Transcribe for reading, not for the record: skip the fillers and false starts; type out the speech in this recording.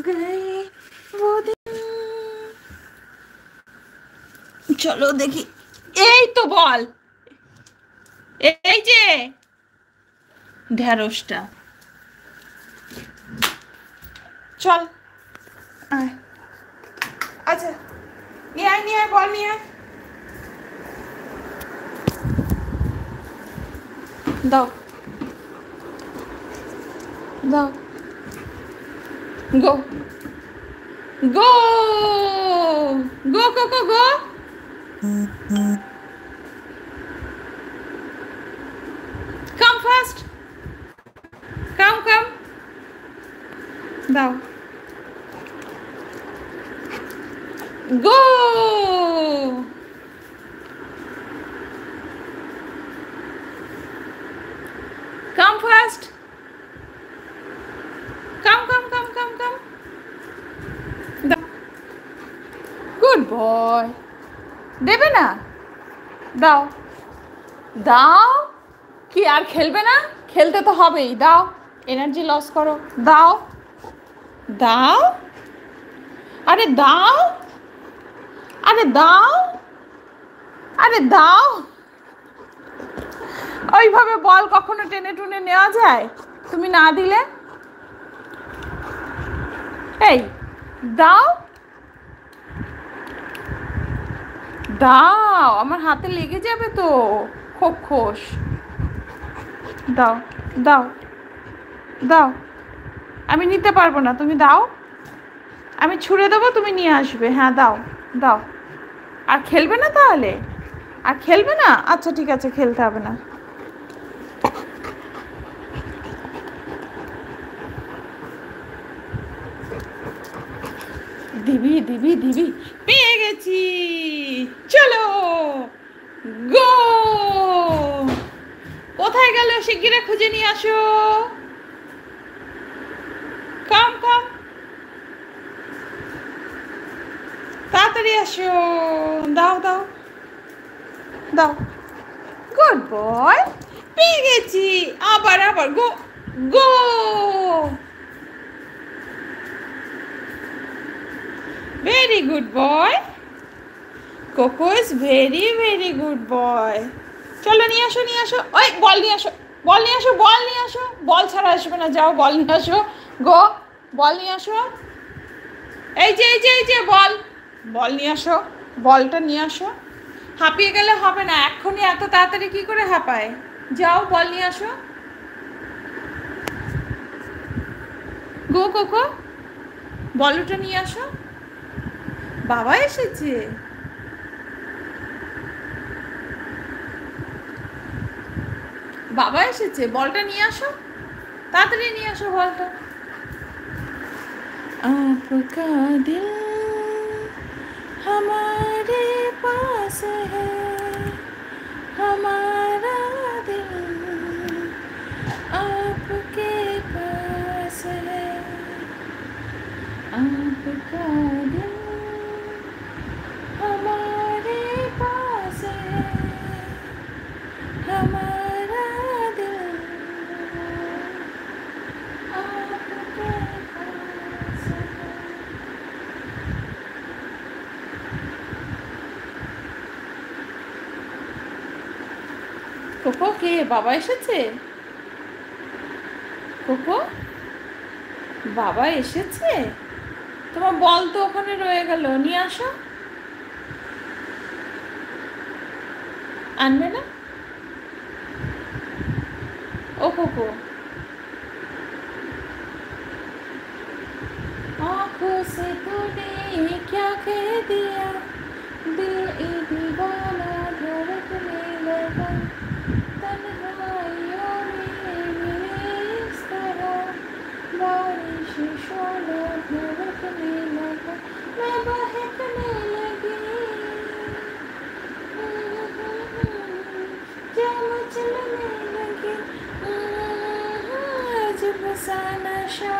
गए वो दिन। চলো দেখি। এই তো বল, এই যে ঢ্যাঁড়সটা, চল আয়। আচ্ছা নিয়ে আয়, নিয়ে আয়, বল নিয়ে আয়। দাও দাও, গো গো গো গো গো গো। কাম ফাস্ট, কাম কাম, দাও, গো। কাম ফাস্ট, কাম কাম কাম কাম কাম, গুড বয়। দেবে না? দাও দাও। কি আর খেলবে না? খেলতে তো হবেই, দাও। এনার্জি লস করো, দাও দাও। আরে দাও, আরে দাও, আরে দাও। ওইভাবে বল কখনো টেনে টুনে নেওয়া যায়? তুমি না দিলে। এই দাও দাও, আমার হাতে লেগে যাবে তো খোস। দাও দাও দাও, আমি নিতে পারবো না, তুমি দাও। আমি ছুঁড়ে দেবো, তুমি নিয়ে আসবে। হ্যাঁ দাও দাও। আর খেলবে না তাহলে? আর খেলবে না? আচ্ছা ঠিক আছে, খেলতে হবে না। দিবি দিবি দিবি, পেয়ে গেছি। চলো গো। কোথায় গেল? শিগগিরে খুঁজে নিয়ে আসো। কাম কাম, তাড়াতাড়ি আসো। দাও দাও দাও, গুড বয়। পেয়ে গেছি। আবার আবার go go. Very good boy, Coco is very very good boy. চলো নিয়ে আসো, নিয়ে আসো। ওই বল নিয়ে আসো, বল নিয়ে আসো, বল নিয়ে আসো। বল ছাড়া আসবে না, যাও বল নিয়ে আসো। গো, বল নিয়ে আসো। এই যে এই যে এই যে বল, বল নিয়ে আসো, বলটা নিয়ে আসো। হাঁপিয়ে গেলে হবে না, এক্ষুনি এত তাড়াতাড়ি কি করে হাঁপায়? যাও বল নিয়ে আসো। গো কোকো, বলটা নিয়ে আসো। বাবা এসেছে। বাবা এসেছে, বলটা নিয়ে আসো, তাড়াতাড়ি নিয়ে আসো বলটা। आपका दिल हमारे पास है, हमारा दिल आपके पास है, आपका दिल हमारे पास है, हमारा दिल आपके पास है। কোকো, কে বাবা এসেছে? কোকো, বাবা এসেছে? তোমার বল তো ওখানে রয়ে গেল, নিয়ে আসো। আনবে না? ও কোকো, आँखों से तूने क्या कह दिया, दिल ए दीवाना धड़कने लगा, तन्हाइयों में मेरे इस तरह, बारिश शोला धड़कने लगा, मैं बहकने लगी, जब चलने लगी, अजब सा नशा